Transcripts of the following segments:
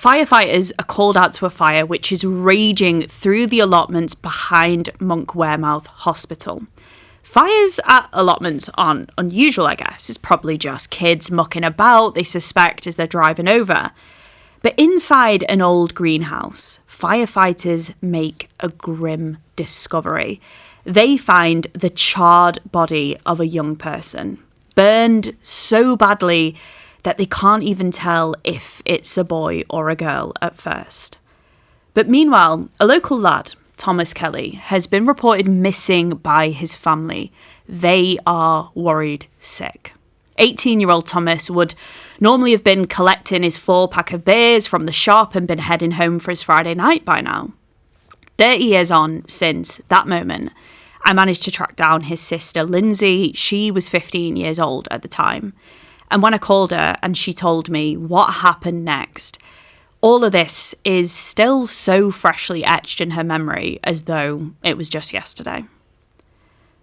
Firefighters are called out to a fire which is raging through the allotments behind Monk Wearmouth Hospital. Fires at allotments aren't unusual, I guess. It's probably just kids mucking about, they suspect, as they're driving over. But inside an old greenhouse, firefighters make a grim discovery. They find the charred body of a young person, burned so badly that they can't even tell if it's a boy or a girl at first. But meanwhile, a local lad, Thomas Kelly, has been reported missing by his family. They are worried sick. 18-year-old Thomas would normally have been collecting his 4-pack of beers from the shop and been heading home for his Friday night by now. 30 years on since that moment, I managed to track down his sister, Lindsay. She was 15 years old at the time. And when I called her and she told me what happened next, all of this is still so freshly etched in her memory as though it was just yesterday.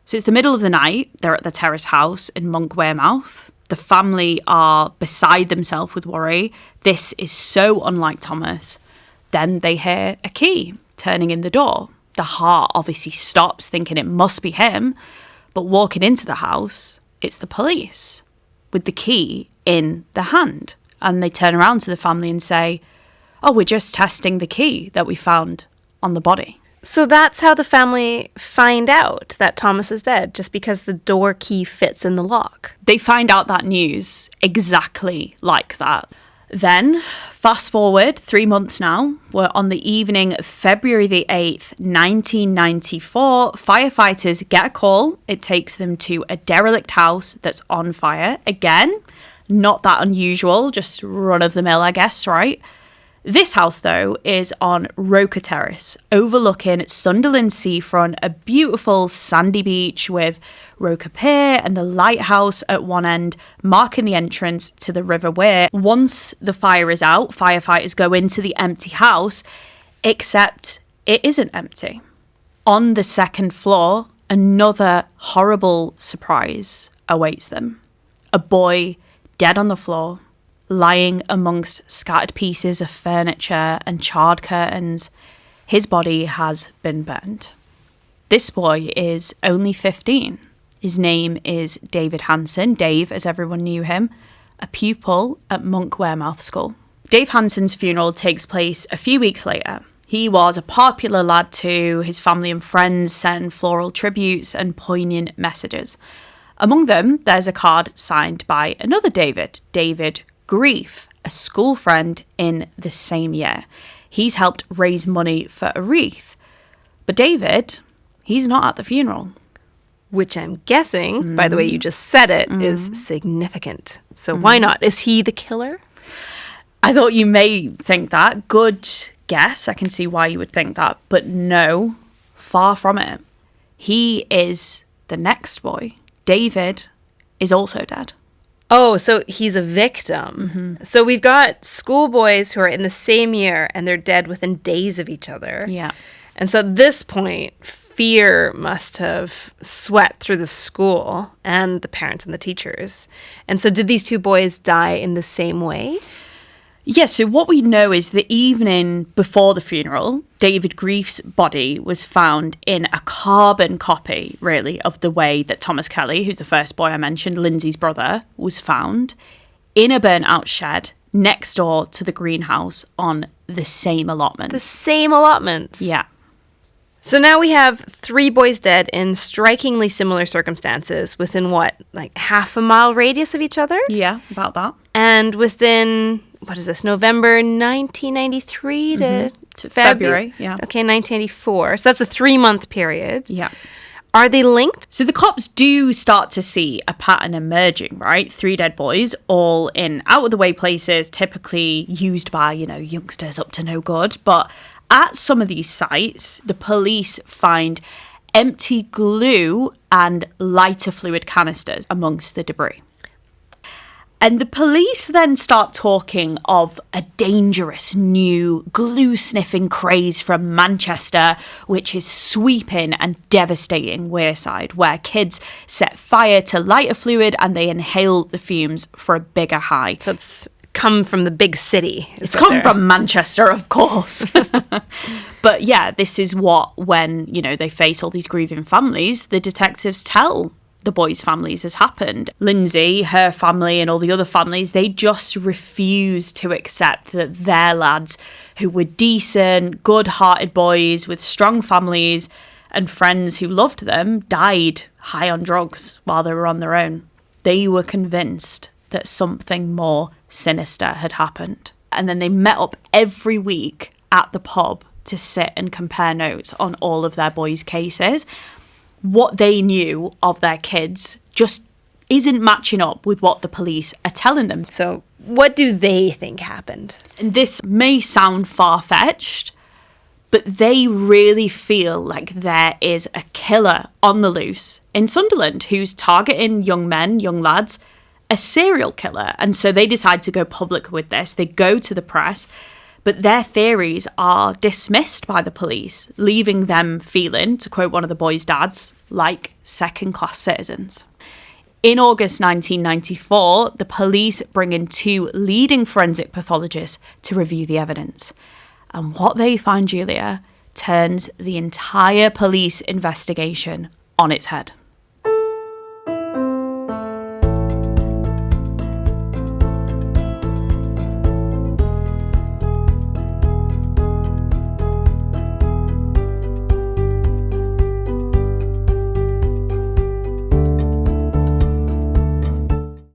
So it's the middle of the night. They're at the terrace house in Monk Wearmouth. The family are beside themselves with worry. This is so unlike Thomas. Then they hear a key turning in the door. The heart obviously stops, thinking it must be him. But walking into the house, it's the police with the key in the hand. And they turn around to the family and say, "Oh, we're just testing the key that we found on the body." So that's how the family find out that Thomas is dead, just because the door key fits in the lock. They find out that news exactly like that. Then, fast forward 3 months now, we're on the evening of February the 8th, 1994. Firefighters get a call. It takes them to a derelict house that's on fire. Again, not that unusual, just run of the mill, I guess, right? This house, though, is on Roker Terrace, overlooking Sunderland seafront, a beautiful sandy beach with Roker Pier and the lighthouse at one end, marking the entrance to the River Wear. Once the fire is out, firefighters go into the empty house, except it isn't empty. On the second floor, another horrible surprise awaits them. A boy dead on the floor, lying amongst scattered pieces of furniture and charred curtains. His body has been burned. This boy is only 15. His name is David Hansen, Dave as everyone knew him, a pupil at Monk Wearmouth School. Dave Hansen's funeral takes place a few weeks later. He was a popular lad too. His family and friends sent floral tributes and poignant messages. Among them, there's a card signed by another David, David Grief, a school friend in the same year. He's helped raise money for a wreath. But David, he's not at the funeral. Which I'm guessing, by the way you just said it, is significant. So why not? Is he the killer? I thought you may think that. Good guess. I can see why you would think that. But no, far from it. He is the next boy. David is also dead. Oh, so he's a victim. So we've got schoolboys who are in the same year and they're dead within days of each other. Yeah. And so at this point, fear must have swept through the school and the parents and the teachers. And so did these two boys die in the same way? Yes, so what we know is the evening before the funeral, David Grief's body was found in a carbon copy, really, of the way that Thomas Kelly, who's the first boy I mentioned, Lindsay's brother, was found in a burnt-out shed next door to the greenhouse on the same allotment. The same allotments? Yeah. So now we have 3 boys dead in strikingly similar circumstances within what, like half a mile radius of each other? Yeah, about that. And within, what is this, November 1993 to February, yeah. Okay, 1984. So that's a 3-month period. Yeah. Are they linked? So the cops do start to see a pattern emerging, right? 3 dead boys, all in out-of-the-way places, typically used by, youngsters up to no good. But at some of these sites, the police find empty glue and lighter fluid canisters amongst the debris. And the police then start talking of a dangerous new glue-sniffing craze from Manchester, which is sweeping and devastating Wearside, where kids set fire to lighter fluid and they inhale the fumes for a bigger high. So it's come from the big city. It's come from Manchester, of course. But yeah, this is when, they face all these grieving families, the detectives tell the boys' families has happened. Lindsay, her family, and all the other families, they just refuse to accept that their lads, who were decent, good-hearted boys with strong families and friends who loved them, died high on drugs while they were on their own. They were convinced that something more sinister had happened. And then they met up every week at the pub to sit and compare notes on all of their boys' cases. What they knew of their kids just isn't matching up with what the police are telling them. So what do they think happened? And this may sound far-fetched, but they really feel like there is a killer on the loose in Sunderland who's targeting young men, young lads, a serial killer. And so they decide to go public with this. They go to the press, but their theories are dismissed by the police, leaving them feeling, to quote one of the boys' dads, like second-class citizens. In August 1994, the police bring in 2 leading forensic pathologists to review the evidence. And what they find, Julia, turns the entire police investigation on its head.